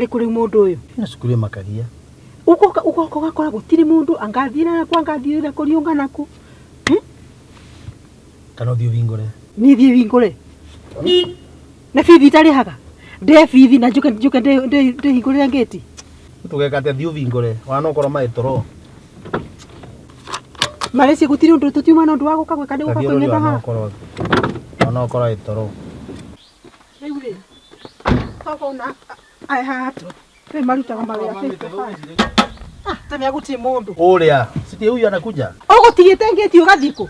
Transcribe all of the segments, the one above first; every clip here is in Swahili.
harä kå rä u må ndå å yå na cukuru makagia uko gakora gå tirä må ndå angathire nakwa angathire kå riånga naku kana å thiä å hingå re nä thiä hingå re na bithi itarä haga nde bithi na njå ke ndä hingå rä ra ngä ti tå geka atä thiä å hingå re wana å korwo maä toro marä cie gå tirä å ndå tå tiuma na å ndå wa gå ka gwä ka ndä gå ka kå ng'etha haha wana å korwo ä toro rä u rä togona ai hatå rä marutaga mawä ra tamä gå tirä må ndå å rä a citie huyu anakuja å gå tigä te ngä ti å gathiä kå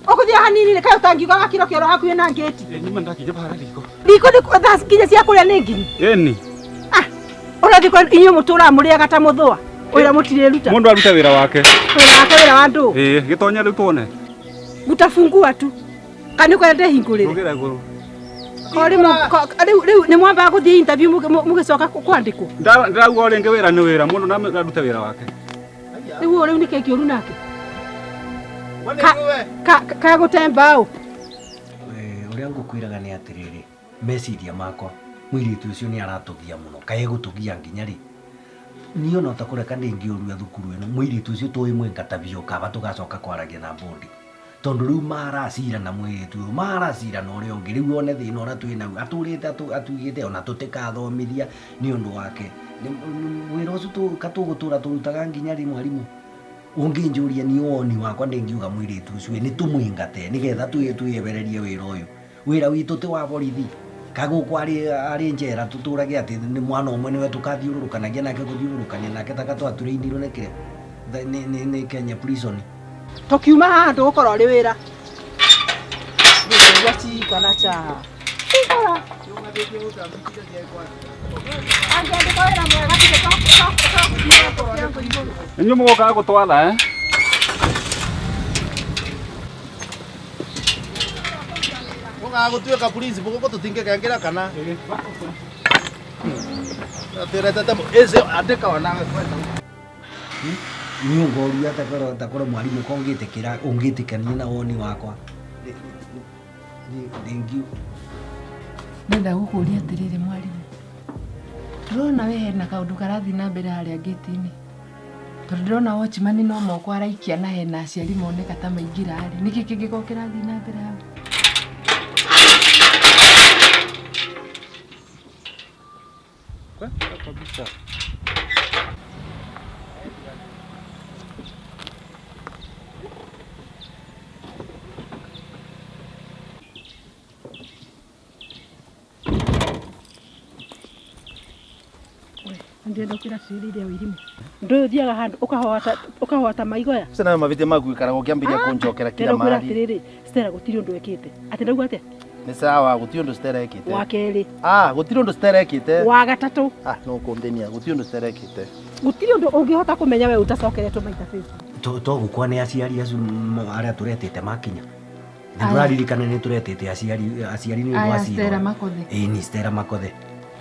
å gå thiä hanini kaä å tangiuga gakiro kä oro hakuhä na ngä ti riko nä kinya cia kå rä a nä nginyi å rathiä kwa inyuä må tå raga må rä aga ta må thåa wä ra må tirä ruta må ndå arute wä ra wake wä ra wake wä ra wa ndå gä tonya rä u tuone gutafungua tu kanä kwenda hingå rä re rä nä mwambaga gå thiä interview må gä coka kwandä kwo ndirauga rä ngä wä ra nä wä ra må ndå narute wä ra wake rä u rä u nä kä kä å ru nake kagå te mbaå å rä a ngå kwä raga nä atä rä rä meciria makwa må irä tu å cio nä aratå gia må no kaä gå tå gia nginya rä niä ona ta kå reka ndä ngä å rua thukuru ä no må irä tu å cio tå ä mwä ngata biå kaba tå gacoka kwaragia na bondi tondå rä u maracirana mwä rä tu å yå maracirana å rä a å ngä rä u one thä na å rä a twä naguo atå rä te atugä te ona tå tä kathomithia nä å ndå wake wä ra å cio katå gå tå ra tå rutaga nginya rä mwarimå å ngä njå ria niä woni wakwa ndä ngiuga mwä rä tu å cio nä tå mwä ngate nä getha twä ebererie wä ra å yå wä ra witå tä wa borithi kagå kwo arä njera tå tå rage atä nä mwana å mwe nä we tå kathiå rå rå kanagia nake gå thiå rå rå kania nake taka twatå rä inirwo nä kä nä Kenya prison tå kiuma haha ndå gå korwo rä wä ra ia cikana ca inyuä må gokaga gå twatha gå tuä ka polisi må gå tå tingä kengä ra kana andä ka wanaga niä å ngoria takorwo mwarimå ka å ngä tä kä ra å ngä tä kania na woni wakwa nenda gå kå ria atä rä rä mwarimå ndärona we hena kaå ndå karathiä na mbere harä a ngä ti-inä tondå ndärona watchman no moko araikia na hena aciari moneka ta maingä rarä nä kä kä ngä korwo kä rathiä na mbere hau kabisa ndenda kwä ra cä rä ria wä irimå ndå å yå thiaga handå å kahota maigoya cena mabä maku ikaraga å kä ambä ria kå njokera kila kwä ra atä rä rä Stella gå tirä å ndå ekä te atä ndauga atä nä sawa gå tirä å ndå Stella ekä te wa kerä gå tirä å ndå Stella ekä te wa gatatå no kå ndänia gå tirä å ndå Stella ekä te gå tirä å ndå å ngä hota kå menya we utacokeretwo maita to gå kwa nä aciari acu arä a tå retä te makinya nä tå raririkana nä tå retä te aciari nä aya Stella Makothe ni Stella Makothe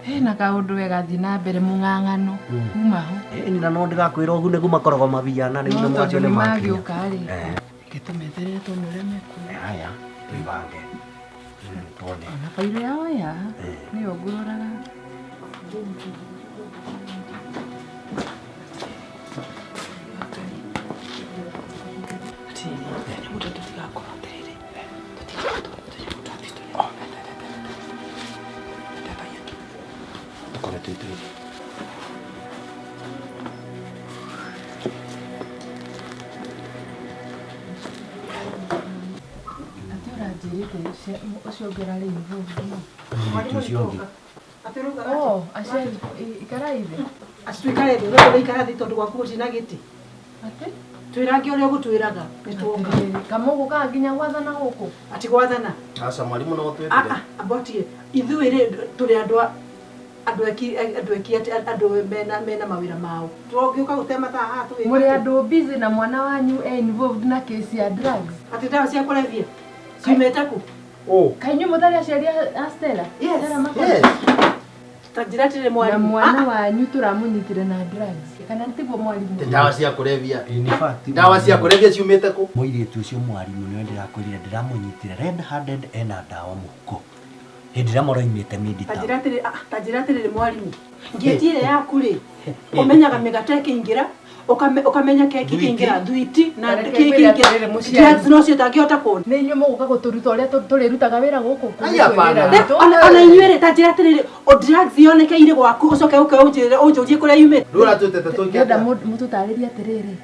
hena kaå ndå wegathiä na mbere må ng'ang'ano kuma ho na no ndä gakwä ra å gu nä gu makoragwo mabiana rä u nä mwacio nä makinya magä å ka rä ngä tå metheretwo nä å rä a mekå aya twä bange tuone ona bairå yao ya nä yo ngå roraga ucio ngera rä aciari ikaraithe acitwikare thä å ikara thä tondå gwaku gå cina gä tä twä range å rä a å gå twä raga nä tuoka kamå gå kaga nginya gwathana gå kå atä gwathana aca mwarimå no twä ambatie ithuä rä tå rä andå eki andå mena mawä ra mao tångä å ka gå tema taha må rä andå busy na mwana wanyu involved na case ya drugs atä ndawa cia kå rebia ciumete kå kainyu må tarä aciari a Stella ta njä ra tä rä na mwana wanyu tå ramå nyitire na drugs kana tiguo mwarimå ndawa cia kå rebia ndawa cia kå rebia ciumä te kå må irä tu å cio mwarimå nä we ndä rakwä rire ndä ramå nyitire red handed ena ndawa må huko Hindi ria moro imite midita. Tajiratirire mwalimu. Ngetiire yaku ri. Umenyaga migate kingira, ukamenya keki kingira thwiti na keki kingira. Drugs no cio tangihota kuona. Nĩ inyuĩ mũgũka gũtũruta ũrĩa tũrĩrutaga wĩra gũkũ. Ona inyuĩ tajiratirire o drugs yonekeire gwaku ucoke ũnjĩre kũrĩa yumĩte. Rũra twĩtete tũngĩenda. Ndĩrenda mũtũtarĩrie atĩrĩrĩ.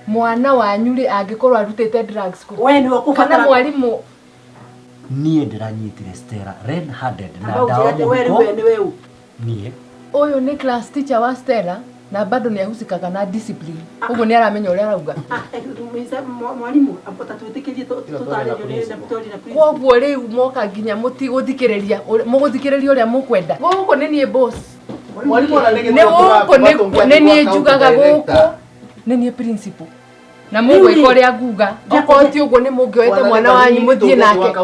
Mwana wanyu rĩ angĩkorwo arutĩte drugs kũ? We nĩ ũkũbatara. Kana mwarimũ Niĩ ndĩranyitire Stella red handed na ndawa mũko. We nĩ we. Niĩ ũyũ nĩ class teacher wa Stella na bado nĩ ahusikaga na discipline. Ũguo nĩ aramenya ũrĩa arauga. Mwalimu apota twĩtĩkĩrie tũtarĩrio na tũtori na please. Koguo rĩu moka nginya mũtigũthikĩrĩria ũrĩa mũkwenda. Gũkũ nĩ niĩ boss. Mwalimu ona nĩ Nĩ gũkũ nĩ niĩ njugaga gũkũ. Nĩ niĩ principal. Na mũgwĩka ũrĩa nguga. Okorwo ti ũguo nĩ mũngĩoete mwana wanyu mũthiĩ nake.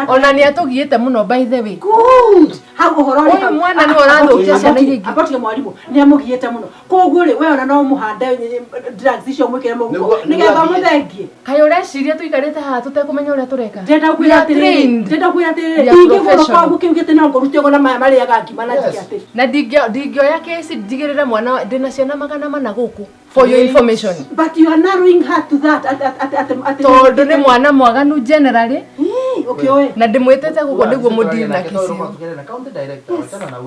Ona nĩ atũgiĩte mũno by the way. Good. Hau ũhoro ũrĩa. Ũyũ mwana nĩ ũrathũkia ciana iria ingĩ. Abatie mwalimu nĩ amũgiĩte mũno. Koguo rĩ we ona no mũhande drugs icio mwĩkĩre mũhuko. Nĩgetha mũthengie. Kaĩ ũreciria tũikarĩte haha tũtekũmenya ũrĩa tũreka. Ndenda kwĩra atĩrĩrĩ. Ingĩgũrwo kwangu kiugĩte no ngũrute ũguo na maya marĩaga ngima na njĩke atĩ. Na ndingĩoya kesi ndigĩrĩre mwana ndĩna ciana 400 gũkũ. For your information. But you are narrowing her to that Tondũ nĩ mwana mwaganu generally. Okay. Na ndĩmwĩtĩte gũkũ nĩguo mũndiri na kesi.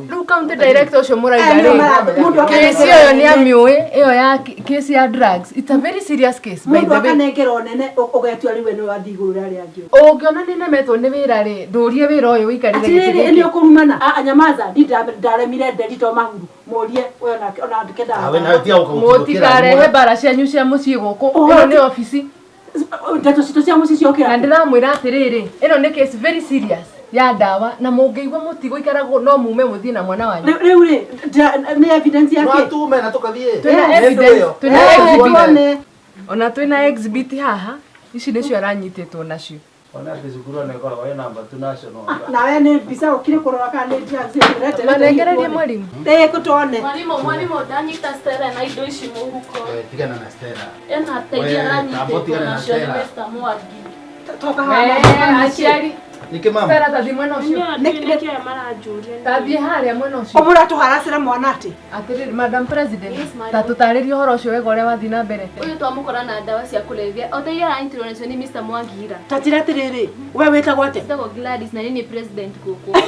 Rĩu county director ũcio mũraiga rĩ. Kesi ĩyo nĩ amĩũĩ ĩyo ya kesi ya drugs. It's a very serious case by the way. Mũndũ akanengerwo nene ũgetua rĩu nĩ wathiĩ igũrũ rĩa arĩa angĩ. Ũngĩona nĩ nemetwo nĩ wĩra rĩ ndũrie wĩra ũyũ ũikarĩre gĩtĩ gĩkĩ. Nĩ ũkũrumana. Nyamaza ndaremire nderito mahuru. Mũrie ona ndikenda. Mũtikarehe mbara cianyu cia mũciĩ gũkũ. Ĩno nĩ ofici. Ndeto citũ cia mũciĩ ciokĩra. Na ndĩramwĩra atĩrĩrĩ ĩno nĩ case very serious ya ndawa na mũngĩigua mũtigũikara no mume mũthiĩ na mwana wanyu. Rĩu rĩ nĩ evidence yake. Twatume na tũkathiĩ. Twĩna exhibit. Ona twĩna exhibit haha. Ici nĩcio aranyitĩtwo nacio. Ona thukuru nĩ koragwo ĩna namba tu national. Nawe nĩ mbica ũkire kũrora kana nĩ drugs ĩrete. Manengererie mwalimu. Kũtone. Mwalimu ndanyita Stella na indo ici mũhuko. Tigana na Stella. Ena teithia aranyitĩtwo nacio nĩ Mr. Mwangi. Toka haha. Aciari. Nĩkĩ mama? Stella tathi mwena ũcio. Nĩkĩo maranjũria. Tathi harĩa mwena ũcio. Ũmũra tũharacĩra mwana atĩ. Atĩrĩrĩ Madam President. Yes, madam. Ta tũtarĩrie ũhoro ũcio wega ũrĩa wathiĩ na mbere. Ũyũ twamũkora na ndawa cia kũrebia. O teithia aranyitirwo nacio nĩ Mr. Mwangi ira. Ta njĩra atĩrĩrĩ we wĩtagwo atĩ. Ndagwo Gladys na nĩ president gũkũ.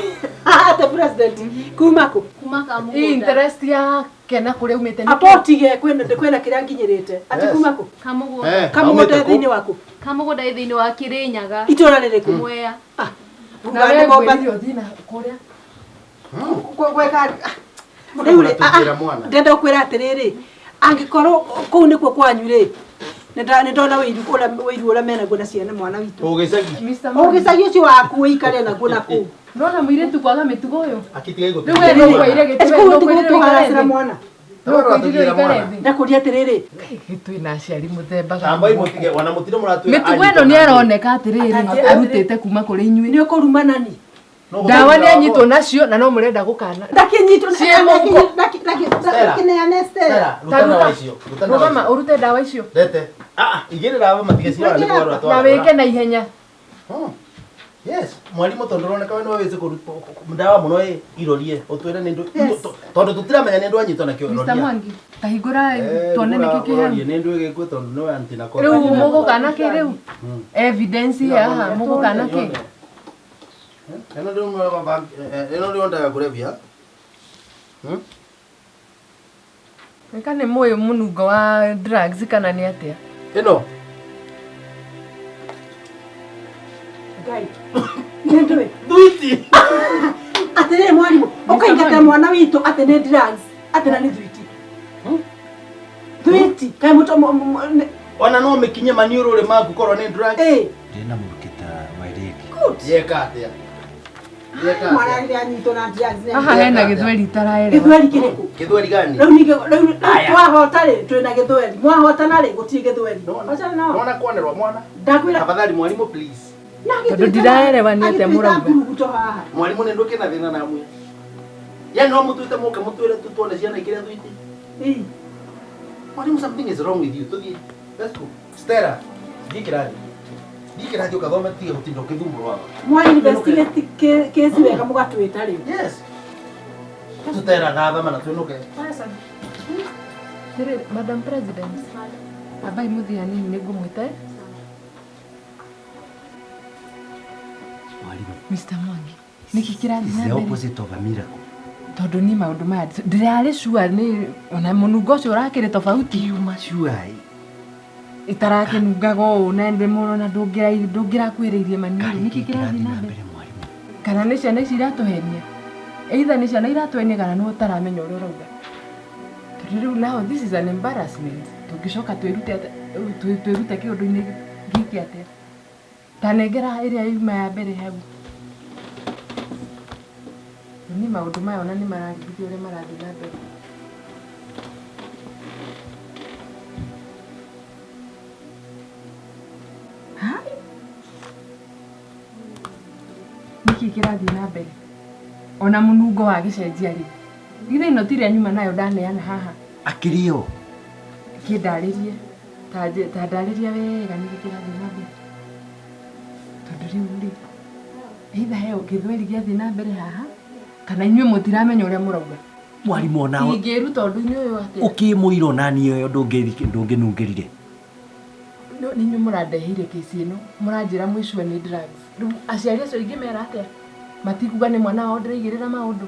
Ate president kuma kũ? Kuma kamũgũnda. Interest yake na kũrĩa umĩte nĩ. Apotige kwĩna kĩrĩa nginyĩrĩte. Atĩ kuma kũ? Kamũgũnda. Kamũgũnda thĩinĩ waku. Kamũgũnda thĩinĩ wa Kĩrĩnyaga. Itũra rĩrĩkũ? Mwea. Na wewe ngwĩrire ũthiĩ na kũrĩa. Ndenda kwĩra atĩrĩrĩ angĩkorwo kũu nĩkuo kwanyu rĩ nĩndona wĩiru ũrĩa menaguo na ciana mwana witũ. Ũgĩcagi ũcio waku ũikare naguo na kũu. Nona mũirĩtu kwaga mĩtugo ũyũ. Akĩtiga igũtũ. Rĩu we no kwaire gĩtũharacĩra mwana. Ndakũria atĩrĩrĩ twĩna aciari mũthembaga. Tambai mũtige wana mũtiro mũratuĩra. Mĩtugo ĩno nĩ aroneka atĩrĩrĩ arutĩte kuma kũrĩ inyuĩ. nĩ ũkũrumana ni. Ndawa nĩ anyitwo nacio na no mũrenda gũkana. Ndakinyitwo ndakineane Stella. Rũgama ũrute ndawa icio. Ndete. Igĩrĩra aba matige ciara nĩ kwarora twara. Na wĩke na ihenya. Yes, mwalimu tondũ roneka we no wĩse kũruta ndawa mũno irorie ũtwĩre nĩ tondũ tũtiramenya nĩ ndũ anyitwo nakĩo iroria. Mr. Mwangi tahingũra tuone nĩkĩ kĩhana. Nĩ ndũ ĩgĩkwo tondũ no anti na kora. Rĩu mũgũkana kĩ rĩu? Evidence haha mũgũkana kĩ? Eno ndio mwa baba eno ndio ndaga kũrevia. Nĩka nĩ mũĩ mũnungo wa drugs kana nĩ atĩa? Eno Gai. Nĩndũĩ. Thuiti. Atĩrĩrĩ mwarimũ ũkaingata mwana witũ atĩ nĩ drugs atĩ na nĩ thuiti. Thuiti kaĩ mũtũ ona no mĩkinye maniũrũ ũrĩ maku korwo nĩ drugs. Ndĩna mũrukĩta wairĩki. Good. Yeka atĩa. Mwana rĩrĩa anyitwo na drugs. Haha hena gĩthweri taraelewa. Gĩthweri kĩrĩkũ? Gĩthweri gani? Rĩu twahota rĩ twĩna gĩthweri. Mwahotana rĩ gũtirĩ gĩthweri. Ona kwonerwa mwana. Ndakwĩra tafadhali mwalimu please. Tondũ ndiraelewa nĩ atĩa mũrauga. Mwalimu nĩ ndũkĩ na thĩna na mwe. Yani no mũtuĩte mũke mũtwĩre tuone ciana ikĩrĩa thuiti. Mwalimu something is wrong with you. Tuthi. Let's go. Stella. Thiĩ kĩrathi. Ikira ndio kathoma tiga gutindo kithumbũrwa. Mwa investigate case wega mugatwita riu. Yes. Tutera gatha mana tunuke. Sasa. Madam President. Abai muthiani ningumwita. Mwalimu. Mr. Mwangi. Niki kirathi na The mbere. opposite of a miracle. Tondu ni maundu maya ndirari sure ni ona munungo ucio urakire tofauti Yuma sure. itarakinungaga ũũ na ndĩ mũno na ndũngĩrakuĩrĩirie manini nĩkĩ kĩrathiĩ na mbere kana nĩ ciana ici iratũhenia either nĩ ciana iratũhenia kana nĩ ũtaramenya ũrĩa ũrauga tondũ rĩu now this is an embarrassment tũngĩcoka twĩrute kĩũndũ-inĩ gĩkĩ atĩa ta nengera ĩrĩa yuma ya mbere hau ni maũndũ maya ona nĩ mararigithia ũrĩa marathiĩ na mbere niki kĩrathiĩ na mbere ona mũnungo wa gĩcenjia rĩ githĩ ĩno ti ĩrĩa nyuma nayo ndaneana haha akĩrĩo kĩndarĩrie ta ndarĩria wega nĩkĩ kĩrathiĩ na mbere tondũ rĩu rĩ either heo gĩthweri gĩathiĩ na mbere haha kana inyuĩ mũtiramenya ũrĩa mũrauga mwarimu ona ingĩruta ũndũ-inĩ ũyũ atĩa ũkĩmũira onani ũyũ ndũngĩnungĩrire nĩ inyuĩ mũrandeheire kĩci ĩno mũranjĩra mũicua nĩ drugs rĩu aciari acio aingĩ mera atĩa matikuga nĩ mwana wao ndĩraigĩrĩra maũndũ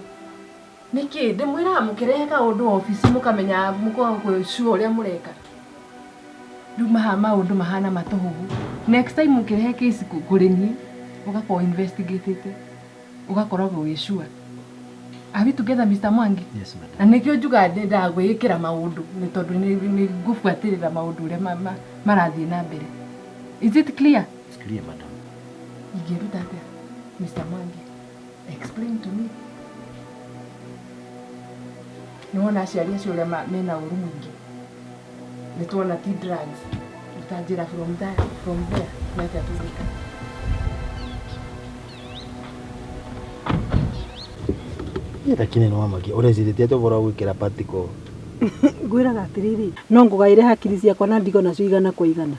nĩkĩ ndĩmwĩraga mũkĩrehe kaũndũ obici mũkamenya mũkwĩcua ũrĩa mũreka rĩu maha maũndũ mahana matũhũhu next time mũkĩrehe kĩci kũrĩ niĩ ũgakorwo investigatĩte ũgakoragwo wĩcua Are we together, Mr. Mwangi? Yes, madam. Na nikio njuga ndagwĩkĩra maũndũ nĩ tondũ nĩ ngũbuatĩrĩra maũndũ ũrĩa marathiĩ na mbere. Is it clear? It's clear, madam. Ingĩruta atĩa, Mr. Mwangi? Explain to me. Nĩwona aciari acio ũrĩa mena ũru mũingĩ. Nĩtuona ti drugs. Utanjĩra from there. Nĩatĩa tũgwĩka. Lakini no mamagia ureciretie ati ubora gwikira patiko ngwiraga atiriri no ngugaire hakiri ciakwa na ndigo nacio igana kwa igana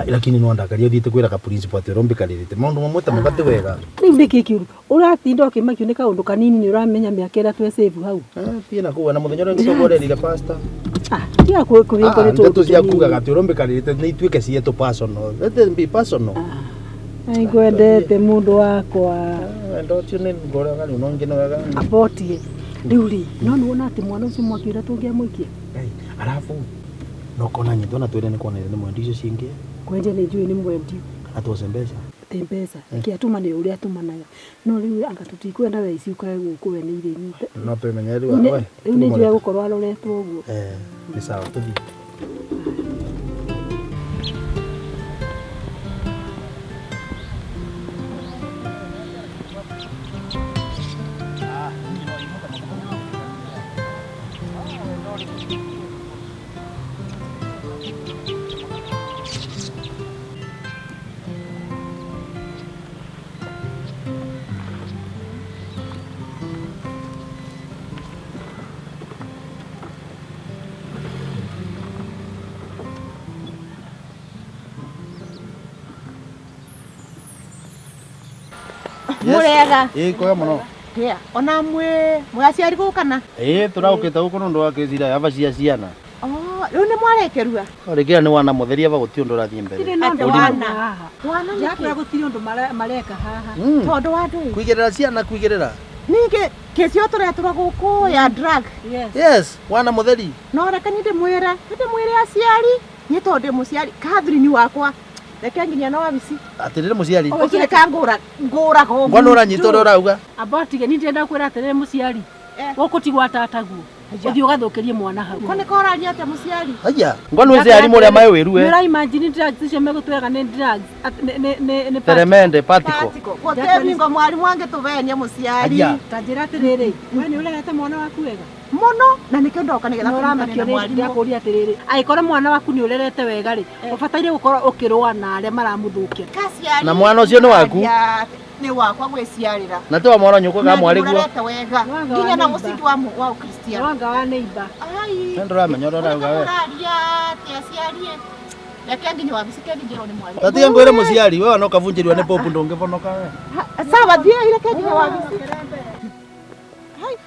lakini no ndakaria thiite kwira ka principal ati urombikarite maundu mamwe ta mabati wega riu ndiki kiuru uratinda ukimakio ni kaundu kanini ni uramenya miaka ira twe save hau tina kuwa na muthenya uri ngogorerire pastor tia kuhingo ni tu cia kugaga ati urombikarite ni ituike cietu personal let it be personal ngwendete mundu wakwa ndotio ni ngoraga ni nongino wega apotie riu ri no nuona ati mwana ucio mwakiura tungiamwikia alafu no kona nyito na twire ni kona ni mwendi icio cingi kwenje ni njui ni mwendi atose mbeca tempesa kiatuma ni uria atumanaga no riu anga tutikwenda waici ukae gukuwe ni ire nyite no tumenye riu we riu ni njui gukorwo aroretwo uguo ni sawa tuthi murega koya muno ya ona mwaciari gukana turaukite guku nundu wa kicira yava cia ciana riu ni mwarekerua rikira ni wana mutheria va guti undu rathie mbere tiri no wana yakura gutiri undu mareka haha tondu wa ndu kuigirira ciana kuigirira ninge kesi otoreturwa guku ya drug yes wana mutheri no reka ndimwire aciari ni tondu muciari Catherine wakwa reke nginya no wabici atirire muciari ukire kangura go ngwana uranyita uri urauga abortige ni ndenda kwira atirire muciari gukutigwa tataguo uthio gathukirie mwana hau kone koraria ate muciari aya ngwana uzi ari muria mayo wiru mira imagine drugs icio megutwega ni drugs ne teremende patiko gotemingo mwarimu angituvenia muciari tanjira atiriri we ni urerete mwana waku wega muno na nikio ndoka nigetha kuramakio ni mwarimu kuria atiriri aikora mwana waku ni urerete wega ri ubataire gukorwo ukirwa na aria maramuthukia na mwana ucio ni waku ni wakwa gwiciarira na tu mwana nyuko ga mwariguo urerete wega nginya na musiki wa ukristiano wanga wa neighbor ai ndora menyo ndora uga we aria ti aciarie Reke nginya wabisikia nginya ni mwalimu. Tati yangu ile muciari wewe no kavunjirwa ni popu ndungivonoka we. Sawa thie reke nginya wabisikia. Hai.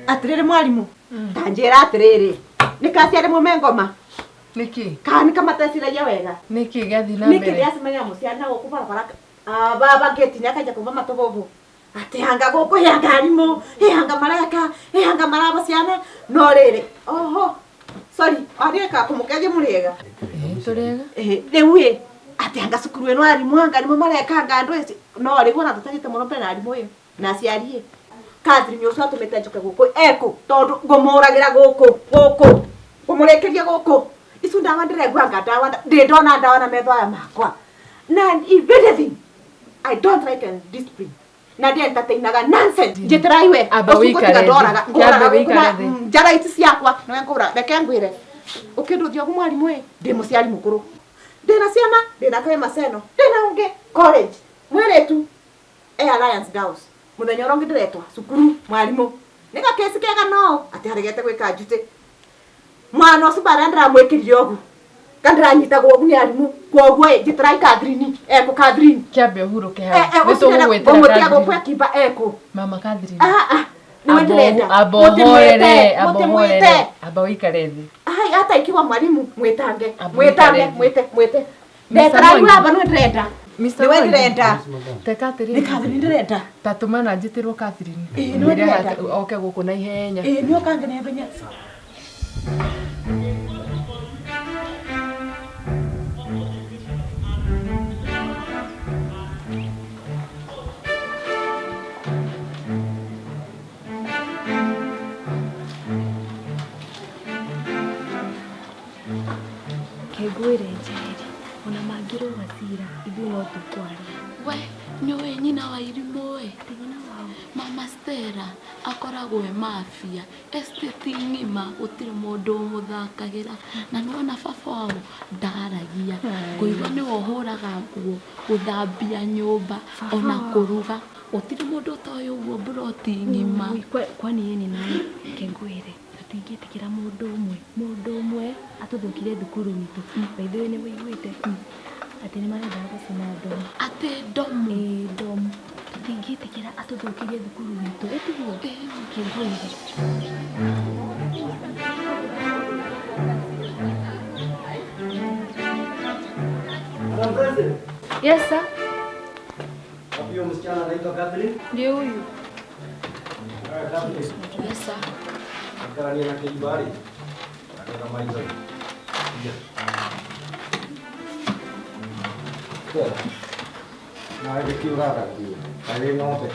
Atiriri mwalimu. Tanjira atiriri. Nikasiare mumengoma. Niki. Kani kama tasiragia wega. Niki gathi na mbere. Niki yasimenya musiana gukubara baraka. Baba geti nyakaja kuva matobobo. Ati hanga goko yanga arimo. Hanga maraka. Hanga maraba ciana. No riri. Oho. Sorry. Areka kumukeje muriega. Turega. Lewe. Ati hanga sukuru eno arimo hanga arimo maraka hanga ndo ese. No riri bona tutagite muno pena arimo yo. Na ciarie. Kadri myo swa tumetanjuka goko eko tondu ngomuragira goko ngumurekeria goko isu ndawa ndiregwa ngadawa ndona ndawa na metho aya makwa na if anything I don't like discipline na ndi entertainaga nonsense njeteraiwe abawikarega njara iti ciakwa no ngura reke ngwire ukinduthio kumwalimu ndi muciari mukuru ndina ciana ndina kwe maseno ndina unge college mweretu Alliance Girls muthenya urongi ndiretwa cukuru mwalimu nika kesi kega no ati haregete gwika njute mwana ucio barandra mwikirire ogu kandiranyita gwogu ni arimu kwoguo njitrai Catherine eko Catherine kiambe uhuruke ha nitugwetera mutia gokwa kiba eko mama Catherine niwe ndirenda abohorere abawikare thi ai hata ikiwa mwalimu mwitange mwite ndetrai hapa no ndirenda niwe ndirenda te Catherine ni Catherine ndirenda tatumana njitirwo Catherine niwe ndirenda oke guku na ihenya ni okange na ihenya Kegwire njeri ona mangiro wasira ithuĩ no tũkwaria we nĩũĩ nyina wa Irimũ we mama Stella akoragwo e mafia estate ng'ima gũtirĩ mũndũ ũmũthakagĩra na nĩwona baba wao ndaragia ngũigua nĩwe ũhũraga nguo gũthambia nyũmba ona kũruga gũtirĩ mũndũ ũtoĩ ũguo mburoti ng'ima kwani yeni nawe Kegwire tũtingĩtĩkĩra mũndũ ũmwe atũthũkire thukuru witũ baithiwe nĩ wĩiguĩte atĩ nĩ marenda gũcina ndomu atĩ ndomu tũtingĩtĩkĩra atũthũkĩrie thukuru witũ ĩtiguo Kegwire Yes sir. Huyo msichana anaitwa Catherine? Ndio huyu. Yes sir. Angalia na kibali. Kama hizo. Ndio. Na ile kiurara hiyo. Kale note.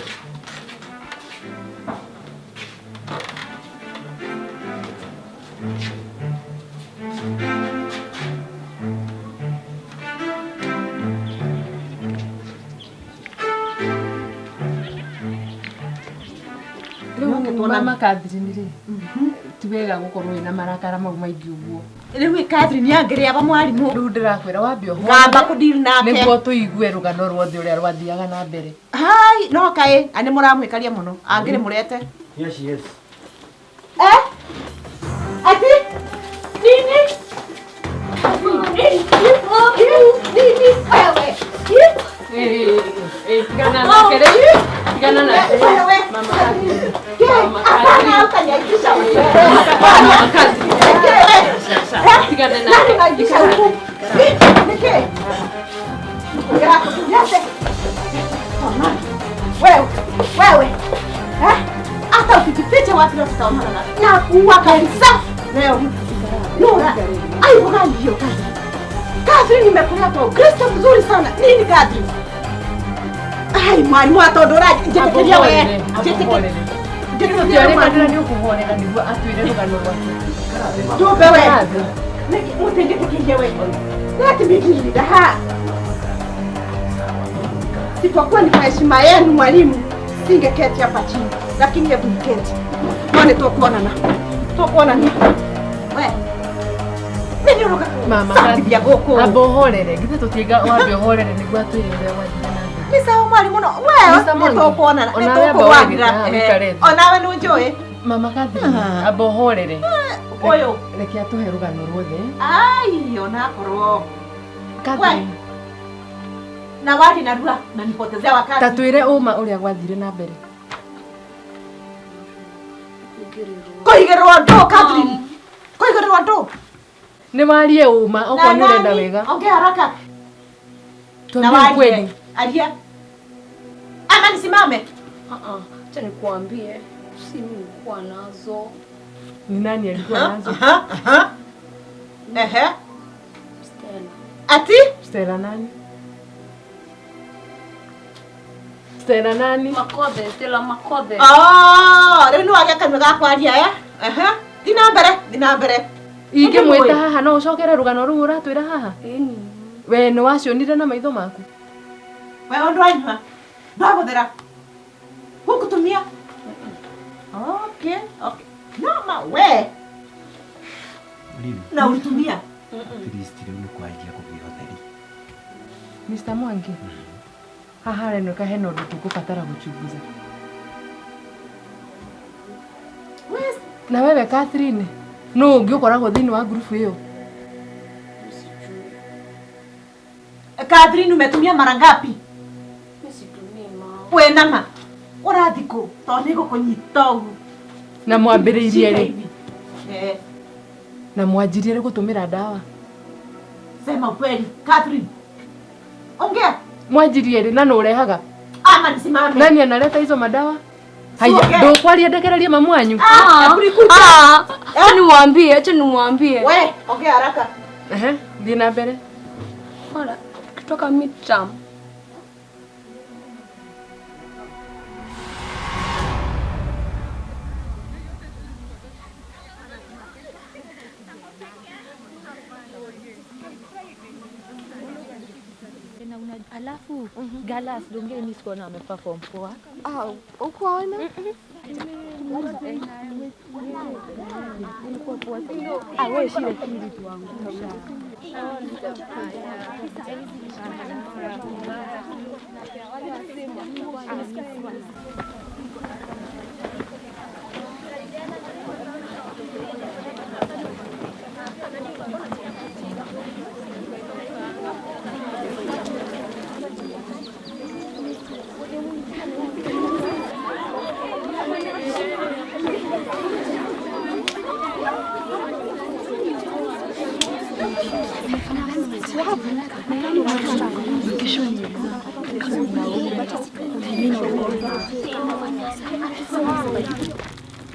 Mama Catherine ri tiwega gukorwo ina marakara mau maingĩ ũguo riu Catherine yangiria ba mwalimu riu ndirakwĩra wambie ngamba kudili nake nĩguo tũigue rũgano ruothe ũrĩa rwathiaga na mbere hai no kaĩ ani mũramwĩkaria mũno angĩrĩ mũrete Yes. ati nini tigana na kere tigana na mama Catherine tigana na wewe hata ukijificha watu leo tutaonana na kuua kabisa leo Nura aibu gani hiyo kazi Catherine nimekulia kwa Ukristo mzuri sana. Nini Catherine? Ai, mwalimu atondoraje? Jetekeria wewe. Jetekeria. Jetekeria mwalimu ni ukuhorera niguo atuire rugano rwake. Tumbe wewe. Niki mutende kukinje wewe. Nati bidii daha. Sipokuwa ni kwa heshima yenu mwalimu, singeketi hapa chini. Lakini hebu niketi. Mwone tukuonana. Tukuonana. Wewe. Nini uruka? Mama, bia goko. Abohorere. Githe tutiga wambe ohorere niguo atuire ure wathina. Ni sawa mwalimu no. Wewe tukuonana. Tukuwagira. Onawe nunjoe. Mama Catherine, abohorere. Oyo. Reke atuhe rugano ruothe. Ai, ona korwo. Catherine. Na wali na rua na nipotezea wakati. Tatuire uma uria gwathire na mbere. Koigerwa ndo Catherine. Koigerwa ndo. Ni walie uma uko ni urenda wega. Ongea haraka. Na kweli. Alia. Ama nisimame. Acha nikuambie. Si mimi nilikuwa nazo. Ni nani alikuwa nazo? Stella. Ati? Stella nani? Stella nani? Makothe, Stella Makothe. Rĩu nĩ wagĩa kanua ga kwaria Thina mbere. Ingĩmwĩta haha no ũcokere rũgano rũu ũratwĩra haha? Ĩni. We nĩ wacionire na maitho maku? We ũndũ wanyua. Ndwagũthĩra. Gũkũtumia. Okay. No, we. Na ulitumia? Kristire ni kwa ajili ya kubihotheri. Mr. Mwangi. Haha reno ka heno ndu tukubatara guchunguza. Na wewe Catherine, no ungiukoragwo thini wa group hiyo? Catherine umetumia mara ngapi? Nisitumie ma. We nama. Urathiko, toni gukunyita ugu. Na mwambiriirie ri. Na mwanjirie gutumira dawa. Sema kweli, Catherine. Ongea. Mwanjirie ri na no urehaga. Ama nisimame. Nani analeta hizo madawa? Haya, ndo kwalia ndekereria mamu wanyu. Acha nimwambie. We, ongea haraka. Dina mbere. Hola, kutoka midterm. Alafu Galas dongeni mimi siko na ameperform poa. Ukoona? Wewe shile kitu wangu.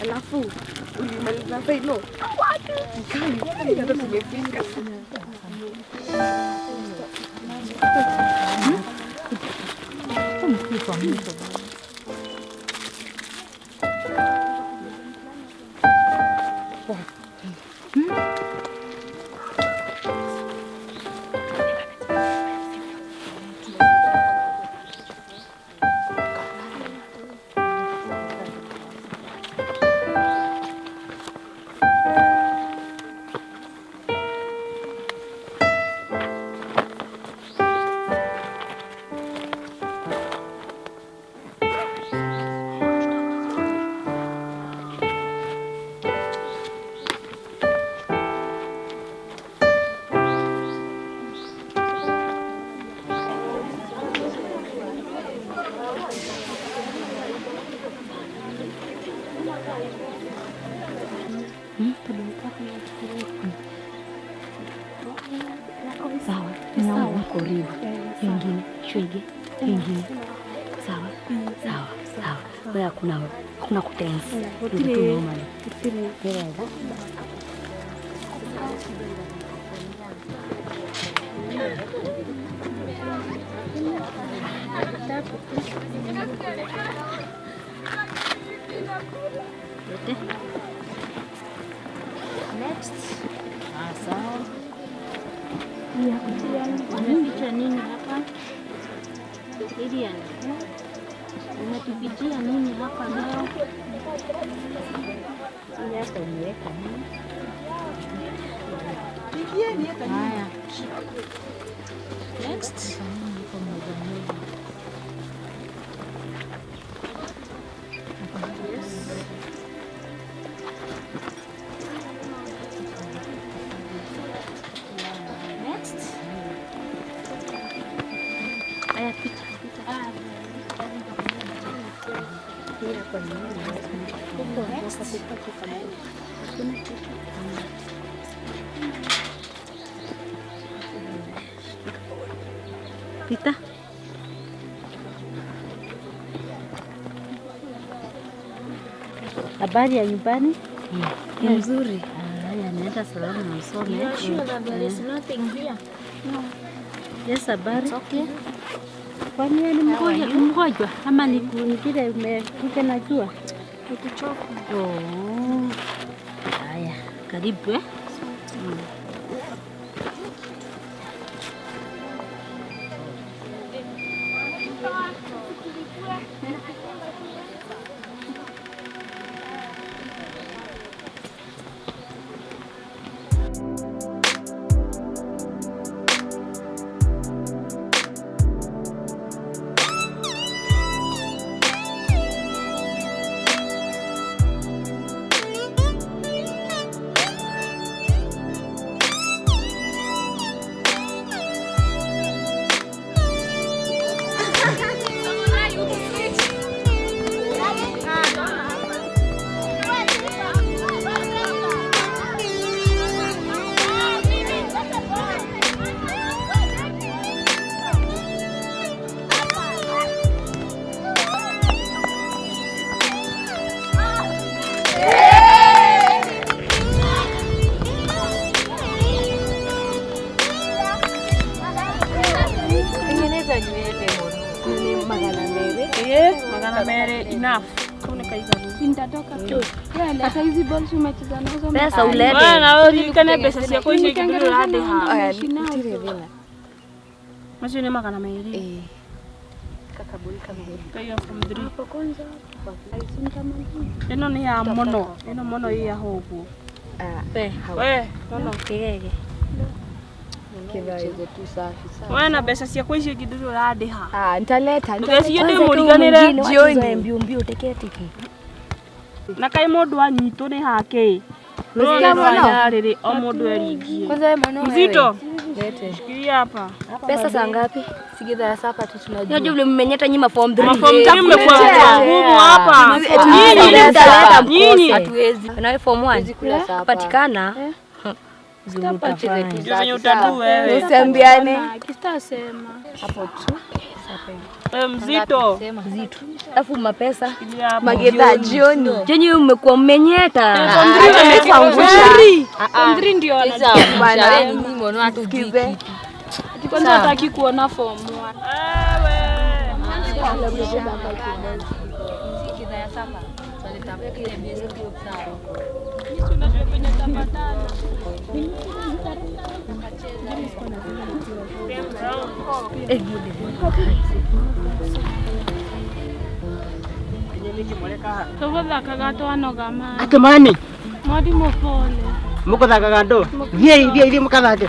Alafu ulimaliza failo. Kali ndio tumefika. Sawa, sawa wako ribu. Pengine, shwege, pengine. Sawa, sawa, sawa. Wewe hakuna kutensi. Ndio normal. Wewe Unaficha nini hapa? Lilian, unatupitia nini hapa leo? Hapa niweka nini? Haya. Next. Pita. Habari ya nyumbani? Ni nzuri. Haya, naenda salama na usome. You are sure that there is nothing here? No. Yes, habari. It's okay. Kwani ni mgonjwa ama ni vile umekuja na jua? Nikuchoka. Oh. Haya, karibu. Pesa ulete. Bwana wewe ulikane pesa si yako hizi kidogo hadi hapa. Nitire vina. Masio ni magana meri. Kakabulika meri. Kayo kumdiri. Hapo kwanza. Eno ni ya mono. Eno mono hii ya hobu. We, mono kegege. Kega hizo tu safi sana. Wewe na pesa si yako hizi kidogo hadi hapa. Nitaleta. Tukesi yote muliganire jioni. Mbio teketiki. Na kai mundu anyitwo ni hake Rona mwana riri o mundu erigie. Kwanza wewe mwana mzito. Lete. Shikilia hapa. Pesa saa ngapi? Sigidha sapa tu tunajua. Unajua vile mmenyeta nyima form 3. Form 3 mmekuwa ngumu hapa. Nyinyi hatuwezi. Na wewe form 1 patikana. Zungutafanya utatu wewe. Usiambiane. Kistasema. Hapo tu. Mzito. Mzito. Alafu mapesa. Magedha jioni. Jioni umekuwa mmenyeta. Ndri ndio anajua. Wewe ni nini mwana atukize. Kwanza hataki kuona form 1. Sikidha ya sapa. Tuletapea kile miezi ndio sawa. Yesu na kwenye tapatana. Akamani Mwadi mopole muko thakaga ndo thie mukathake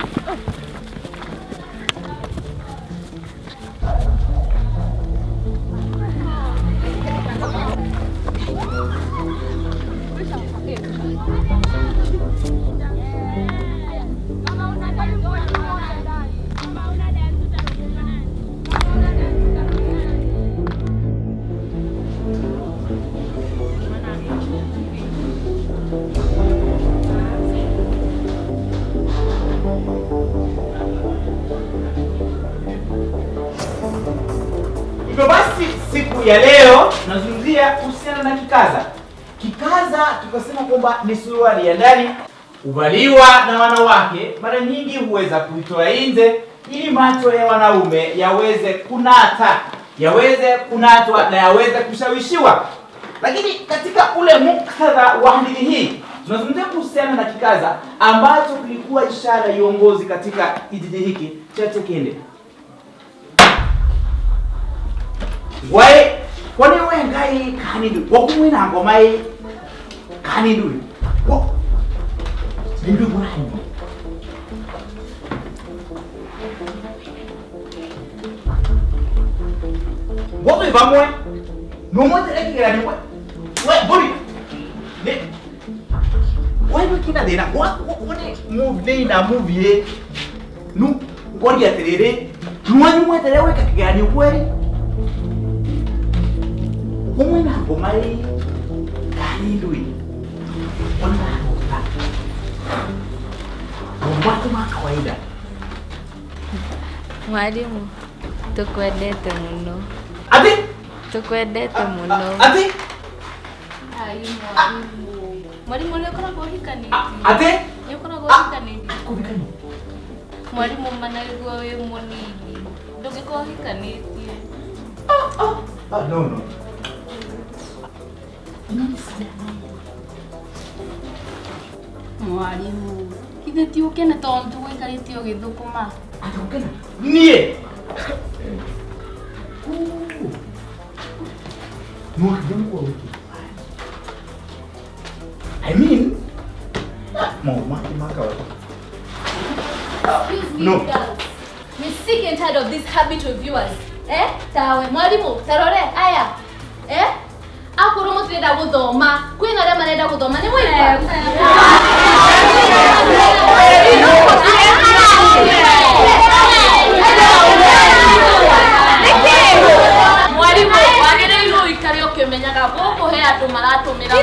Hivyo basi siku ya leo nazungumzia kuhusiana na kikaza. Kikaza tukasema kwamba ni suruali ya ndani huvaliwa na wanawake, mara nyingi huweza kuitoa nje ili macho ya wanaume yaweze kunatwa na yaweze kushawishiwa. Lakini katika ule muktadha wa hadithi hii Tunazungumzia kuhusiana na kikaza ambacho kilikuwa ishara ya uongozi katika kijiji hiki cha Tekende. Wai, kwani wewe ngai kanidu? Wakumwina ngoma hii kanidu. Ndio bwana. Wote vamwe. Nomote ekigera ni we buri. Ne. Why we kina dena? What move na movie? Nu ngori atiriri. Nuanyu mwetere we kakigani kweli. Kumwina ngoma hii kanidu. Ona. Watu wa kawaida. Mwalimu, tukwendete muno. Ati? Tukwendete muno. Ati? Ai mwalimu. Mwalimu leo kuna kuhika nini? Ati? Leo kuna kuhika nini? Kuhika nini? Mwalimu manalikuwa wewe monini. Ndio kuhika nini? No. Mwalimu, ithe ti ukene tondu wikarĩte ũgĩthũkũma. Ati ukene? Nie. No, jambo wiki. I mean, mama, Excuse me, girls. We're sick and tired of this habit of yours. Tawe, mwalimu, tarore, aya. Akoro mutirenda guthoma. Kwina aria marenda guthoma ni mwipa. Mwalimu, wagĩrĩirwo ikare ũkĩmenyaga gũkũ he andũ maratũmĩra.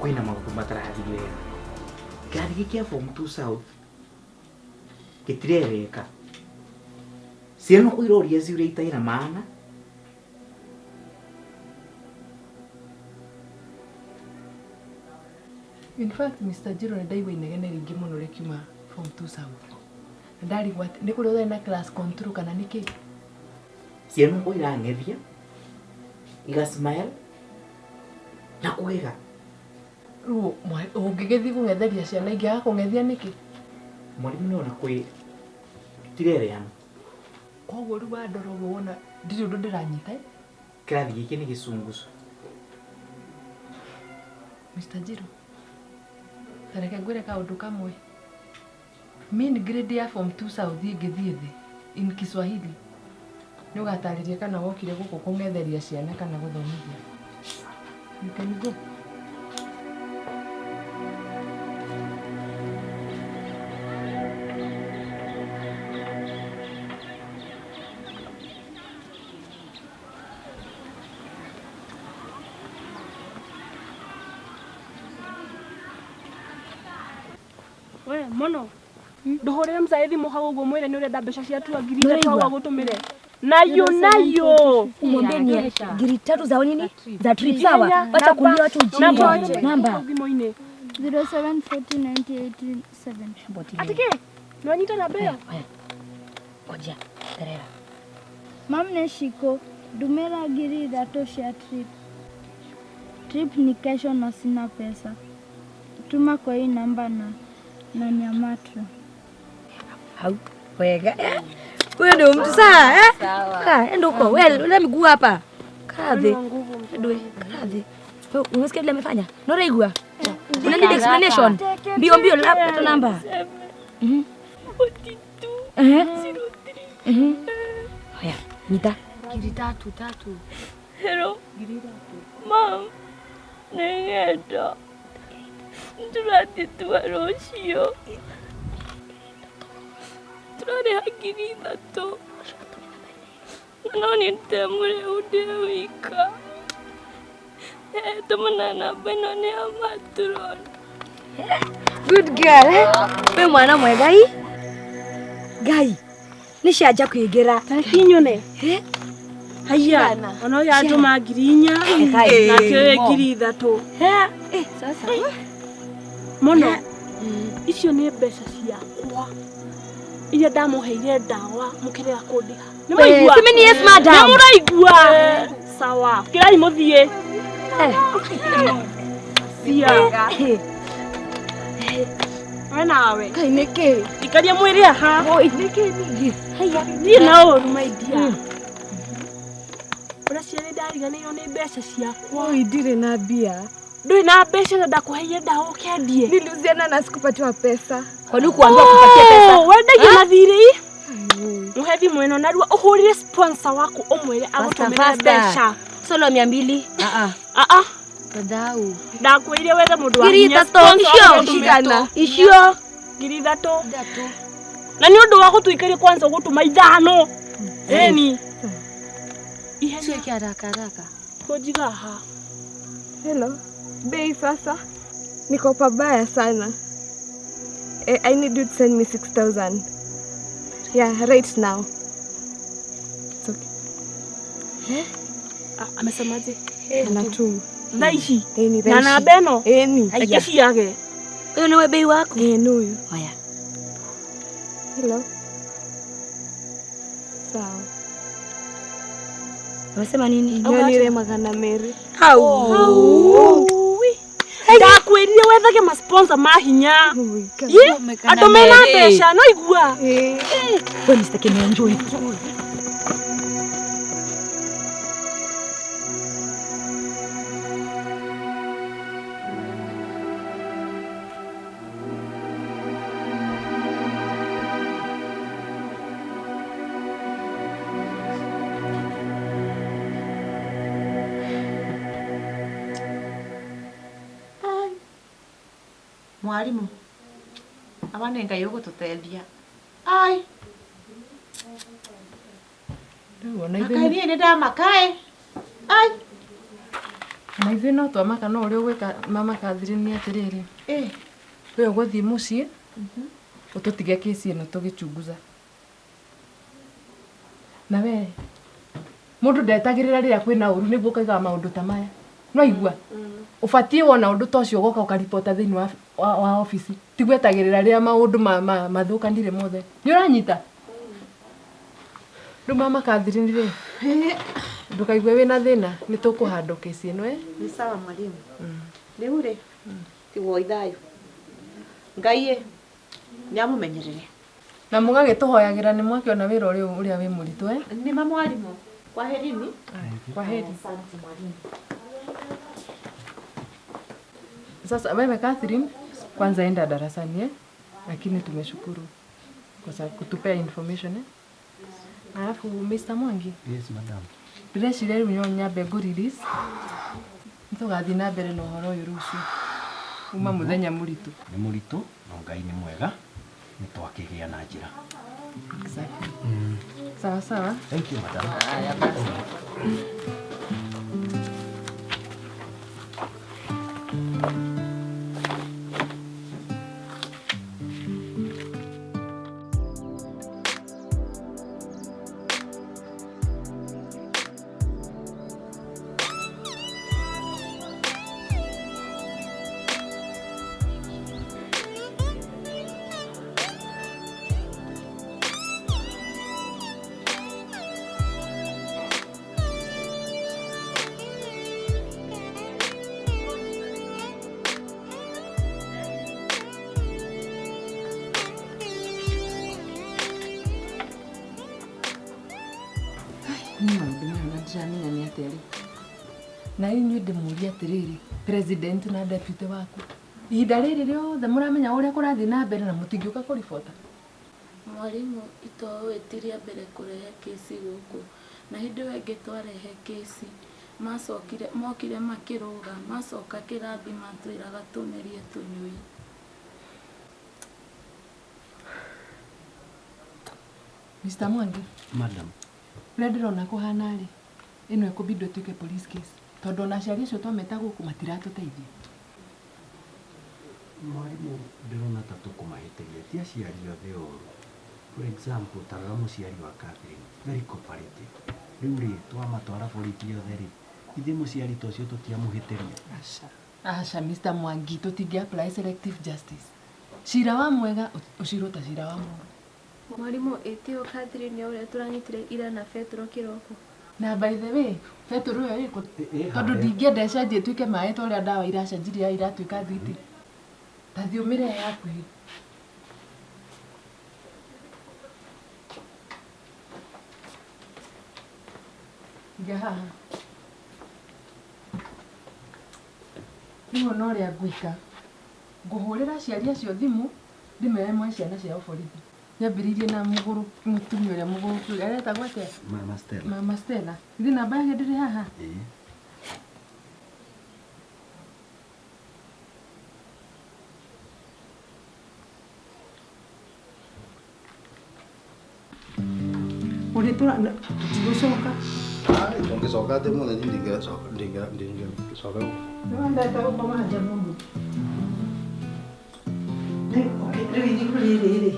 Kwina maũndũ matarathire. Gari gĩkĩa form 2 South gĩtirereka. Ciana kũiroria ciũria itarĩ na maana. In fact, Mr. Jiro na ndaigua inegene ringi muno rikiuma form 2 South. Na ndarigwa nĩ kũrĩ ũtheri na class control kana nĩkĩ? Ciana kũirang'ethia igasmile na kũgega. Rĩu ũngĩgĩthiĩ gũng'etheria ciana ingĩaga kũng'ethia nĩkĩ? Mwalimu nĩona kwĩ tirereana. Koguo rĩu wandora ũguo wona ndirĩ ũndũ ndĩranyita. Kĩrathi gĩkĩ nĩ gĩcungucu. Mr. Jiro, tareke ngwĩre kaũndũ kamwe. Mean grade ya form 2 South ingĩthiĩ thĩ in Kiswahili. Nĩ ũgatarĩria kana wokire gũkũ kũng'etheria ciana kana gũthomithia. You can go. We, mono. Nduhurire msaidi muha uguo mwire ni urenda mbeca cia tu ngiri 3 wa gutumire. Nayo. Umwambie ni ngiri 3 za nini? Za trip sawa. Acha kulia watu ujinga. Namba 07409087. Atike. Nwanyita na bea. Ngoja. Terera. Mam neshiko dumera ngiri 3 cia trip. Trip ni kesho na sina pesa. Tuma kwa hii namba na Nyamatra. Hau, wega. Wewe ndio mtu sawa, Sawa. Kaa, enda huko. Wewe ule miguu hapa. Kaadhi. Ndio, kaadhi. Wewe unasikia vile amefanya? Noraigua. Una need explanation. Mbio mbio laptop namba. 42. Haya, nita. Ngiri 3. Hello. Mom. Nengenda. Turathitwa rucio. Turare ngiri 3. No nitemure udewika. Tumana na beno ni amatron. Good girl. We mwana mwega hii. Gai. Nishaja kuigera. Takinyone. Haya, ono ya tuma girinya na kyo giri thatu. Sasa. Mono. Icio ni mbeca ciakwa. Iya ndamuheire ndawa mukire akundiha. Ni maigua. Simi yes madam. Ni muraigua. Sawa. Kirai muthie. Sia. Wenawe. Kai niki. Ikaria mwiri aha. Oi niki nigi. Haya. Ni nao rumaidia. Ora ciari ndariganirwo ni mbeca ciakwa. Oi ndire na mbia. Ndui na mbeca na ndakuheire ndawa ukendie. Niliuziana na sikupatiwa pesa. Kwa nini kuambia kupatia pesa? Wendagia mathiri. Muhethi mweno narua uhurire sponsor waku umwire agutumira mbeca. Solo 200. Tadau. Ndakwire wethe mundu wa hinya. Icio. Ngiri thatu. Na ni undu wa gutuikaria kwanza gutuma 5. Eni. Ihenya haraka. Kujiga ha. Hello. Bei sasa. Niko pabaya sana. I need you to send me 6,000. Yeah, right now. It's okay. Amesemaje? Anatuma. Ndaishi. Eni na na beno. Eni. Aikishiage. Huyo ni bei wako? Ni huyo. Haya. Hello. Sawa. Unasema nini? Nionire magana meri. Ndakwirire wethage ma sponsor mahinya. Atomena mbeca no igua. Wewe mstake ni enjoy. Mwalimu. Abane ngai ugututeithia. Ai. Akaini ni ndamakae. Ai. Na ithuĩ no twamaka no ũrĩa ũgwĩka mama Catherine nĩ atĩrĩrĩ. We ũgũthiĩ mũciĩ ũtũtige kĩci ĩno tũgĩchunguza. Na we mũndũ ndetagĩrĩra rĩrĩa kwĩna ũru nĩguo ũkaiga maũndũ ta maya. No igua. Ũbatiĩ wona ũndũ ta ũcio ũgoka ũkaripota thĩinĩ wa ofici. Tigwetagĩrĩra rĩrĩa maũndũ mathũkanire mothe. Nĩ ũranyita? Rĩu mama Catherine rĩ. Ndũkaigue wĩna thĩna nĩ tũkũhandwo kĩci ĩno Ni sawa mwalimu. Rĩu rĩ. Tigwo ithayo. Ngai nĩ amumenyerere. Na mũgagĩtũhoyagĩra nĩ mwakĩona wĩra ũrĩa wĩ mũritũ Nĩ mama mwalimu. Kwaherini. Kwaheri. Asante mwalimu. Sasa wewe Catherine kwanza enda darasani lakini tumeshukuru kwa sababu kutupea information Alafu Mr. Mwangi. Yes madam. Ndĩreciria rĩu no nyambe ngũ release. Nitũgathiĩ na mbere na ũhoro ũyũ rũciũ. Uma mũthenya mũritũ. Nĩ mũritũ no Ngai nĩ mwega. Nĩtwakĩgĩa na njĩra. Exactly. Sawa sawa. Thank you madam. Haya basi. Ndĩramenya nĩ atĩa rĩ. Na inyuĩ ndĩmũria atĩrĩrĩ, president na deputy waku. Ihinda rĩrĩ rĩothe mũramenya ũrĩa kũrathiĩ na mbere na mũtingĩũka kũribota. Mwalimu itowetiria mbere kurehe kesi gũkũ. Na hĩndĩ ĩyo ĩngĩ twarehe kesi mokire makĩrũga macoka kĩrathi matwĩraga tũmerie tũnyui. Mr. Mwangi. Madam. Ũrĩa ndĩrona kũhana rĩ, ĩno ĩkũbidi ĩtuĩke police case. Tondũ ona aciari acio twameta gũkũ matiratũteithia. Mwarimũ ndĩrona ta tũkũmahĩtĩria ti aciari othe ũru. For example, tarora mũciari wa Catherine, very cooperative. Rĩu rĩ, twamatwara borithi othe rĩ, ithe mũciari ta ũcio tũtiamũhĩtĩria. Aca, Mr. Mwangi, tũtingĩ apply selective justice. Cira wa mwega ũcirwo ta cira wa mũru. Mwarimũ ĩtio Catherine nĩ ũrĩa tũranyitire ira na Petro kĩroko. Na by the way, Petro ũyũ ĩkũ tondũ ndingĩenda ĩcenjie ĩtuĩke maĩ ta ũrĩa ndawa iracenjirie iratuĩka thiti. Ta thiũmĩre yakuhĩ. Haha. Rĩu no ũrĩa ngwĩka. Ngũhũrĩra aciari acio thimũ, ndĩmere mwe ciana ciao borithi. Nyambĩrĩirie na mũgũrũ mũtumia ũrĩa mũgũrũ. Aretagwo atĩa? Mama Stella. Mama Stella. Ithe namba yake ndĩrĩ haha? Ũrĩtũra ndigũcoka. Ũngĩcoka atĩ mũthenya ndingĩcoka. Nĩwendete gũkoma nja mũno. Rĩu ithiko rĩrĩ.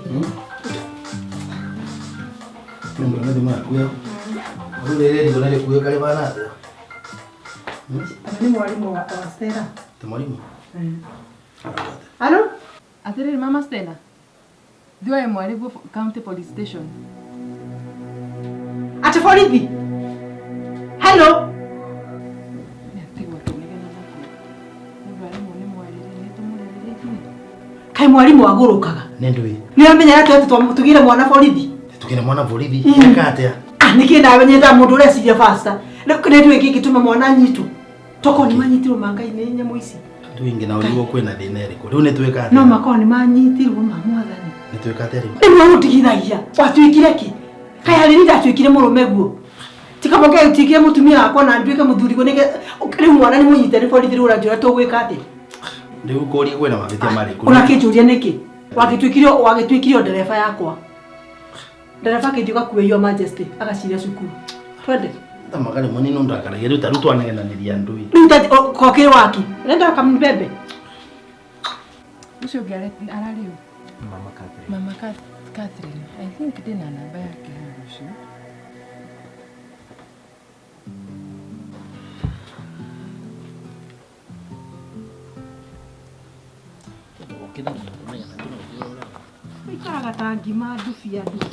Nĩmbona thima yakuo. Rĩu rĩrĩ ndio narĩkuo karĩ bana atĩa? Nĩ mwarimũ wa Stella. Ti mwarimũ? Alo? Atĩrĩrĩ Mama Stella. Thiĩ mwarĩguo county police station. Ati borithi. Hello. Kai mwarimu agũrũkaga. Nĩndũĩ. Nĩamenya atĩ tũgire mwana borithi. Tũgire mwana borithi. Eka atĩa? Nĩkĩ ndamenyete mũndũ ũrĩa ciria faster. Nĩndũĩ gĩkĩ gĩtũma mwana anyitwo. Toko nĩ manyitirwo mangai-inĩ nyamũ ici. Twingi na ũrigwo kwĩna thĩna ĩrĩkũ. Rĩu nĩtwĩka atĩa? No makao nĩ manyitirwo mamwathani. Nĩtwĩka atĩa rĩu? Nĩguo ũtigithagia. Watuĩkire kĩ? Kai harĩ nĩ ndatuĩkire mũrũme guo. Tikamoke utikire mutumia wako na nduike muthurigo nige rĩu mwana nĩ mũnyite nĩ borithi rĩu ũranjũra tũgwĩka atĩ. Rĩu kũria kwĩna mahĩtia marĩkũ? Ũrakĩnjũria nĩkĩ? Wagĩtuĩkire ndereba yakwa. Ndereba kĩndiuga kuwe your majesty agaciria cukuru. Twende. Tamagari moni no ndakaragia rĩu taru twanengananĩria ndui. Rĩu ta kokĩ waki. Nenda kammbembe. Ucio ũngĩ ararĩ ũ? Mama Catherine. Mama Catherine. I think ndĩna namba yake haha ucio. Ikaraga tangi ma ndubia ndu.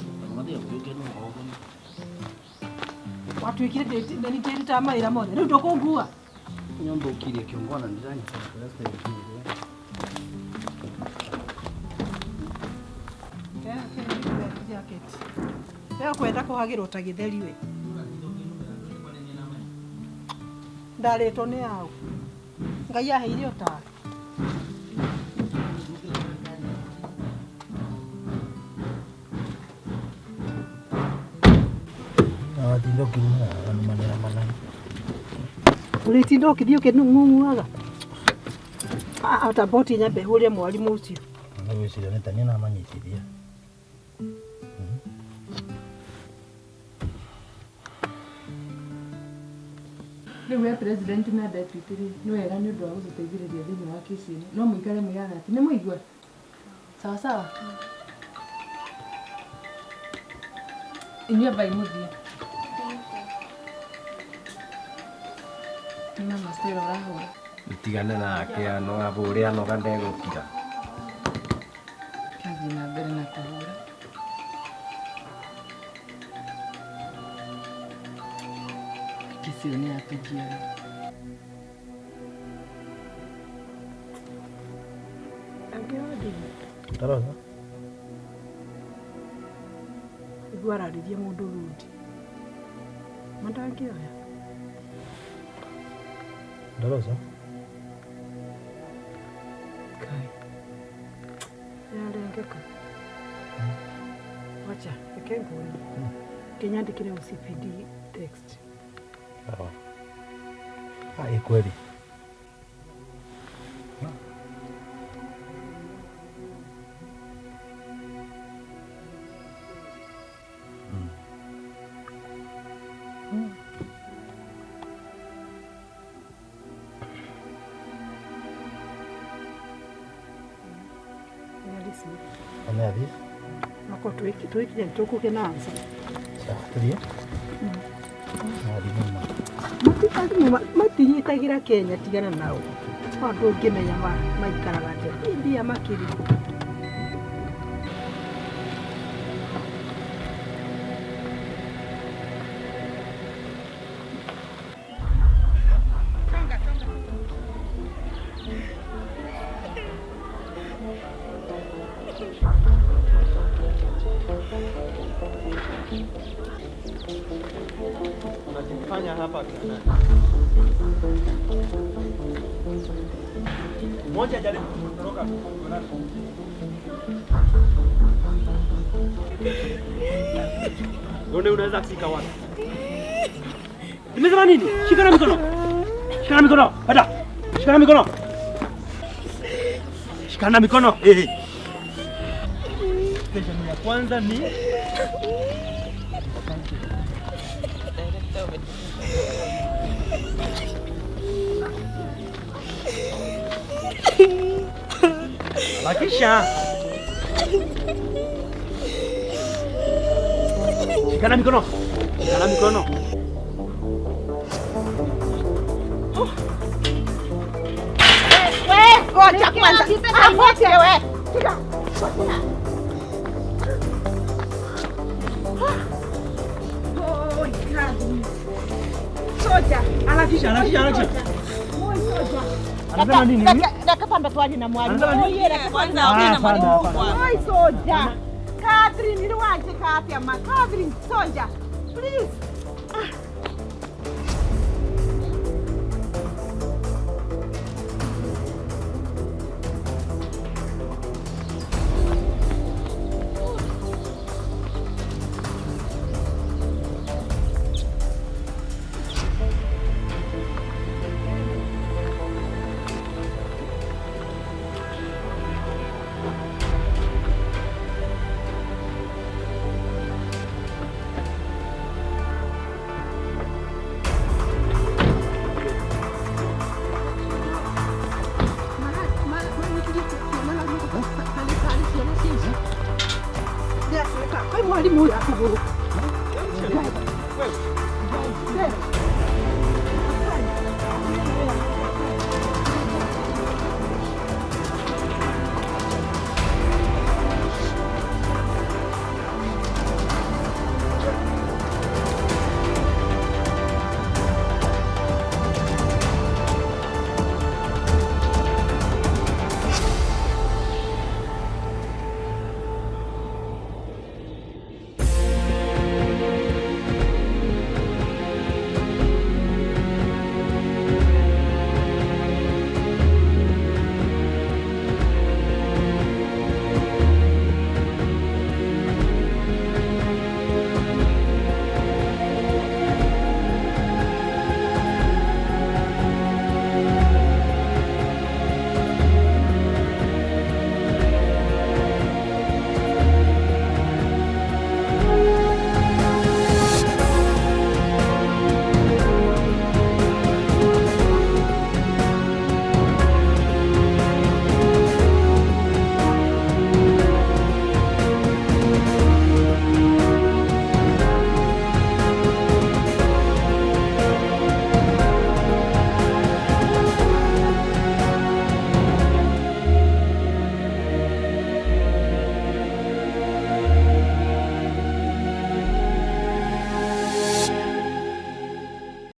Watuĩkire ndĩrita mawĩra mothe. Rĩu ndũkũngua. Nyondokirie kĩongwana ndĩranyita. Leo kwenda kuhagirwo ta githeri we. Ndarĩtwo nĩ yao. Ngai aheire ũtaaro. Ndindo kiuma manera manene. Ũrĩtinda ũkĩthiĩ ũkĩnung'ung'uaga. Ata boti nyambe hũrie mwarimũ ũcio. Ngwĩciria nĩ tani na manyitithia. Rĩu we president nenda twitĩrĩ nĩ wega nĩ ũndũ wa gũtũteithĩrĩria thĩinĩ wa kesi ĩno. No mũikare mũigana atĩ nĩ mũigua. Sawa sawa. Inyuĩ mbai mũthiĩ. Nĩ Mama Stella ũrahũra. Ũtigane nake ahũre anoga ndegũtiga. Kathiĩ na mbere na kũhũra. Kesi ĩyo nĩ yatũgiaga. Taroza. Igua ararĩria mũndũ rundi. Mandangĩoya. Taroza. Kai. Yarengeka. Wacha, ekengũri. Kinyandĩkire OCPD text. Sawa. Hai kweli. muciĩ. Nĩ athiĩ. Nako twĩkinya tũkũgena ansa. Sawa, tũthiĩ. Arimũ matinyitagĩra Kenya tigana nao. Andũ ũngĩmenya maikaraga atĩa. Mbia makĩria. Unajifanya hapa kana. Moja jaribu kutoroka. Ndio unaweza kufika wapi? Nimesema nini? Shikana mikono. Shikana mikono. Hata. Shikana mikono. Shikana mikono. Station ya kwanza ni Bakisha. Shikana mikono. Shikana mikono. Ngoja kwanza. Ngoja wewe. Shika. Soja. Anakisha. Anasema nini? Dakapanda twaje na mwalimu. Kwanza oi soja. Catherine ni waje kati ya Catherine soja. Please. Mwalimu huyu akuguru.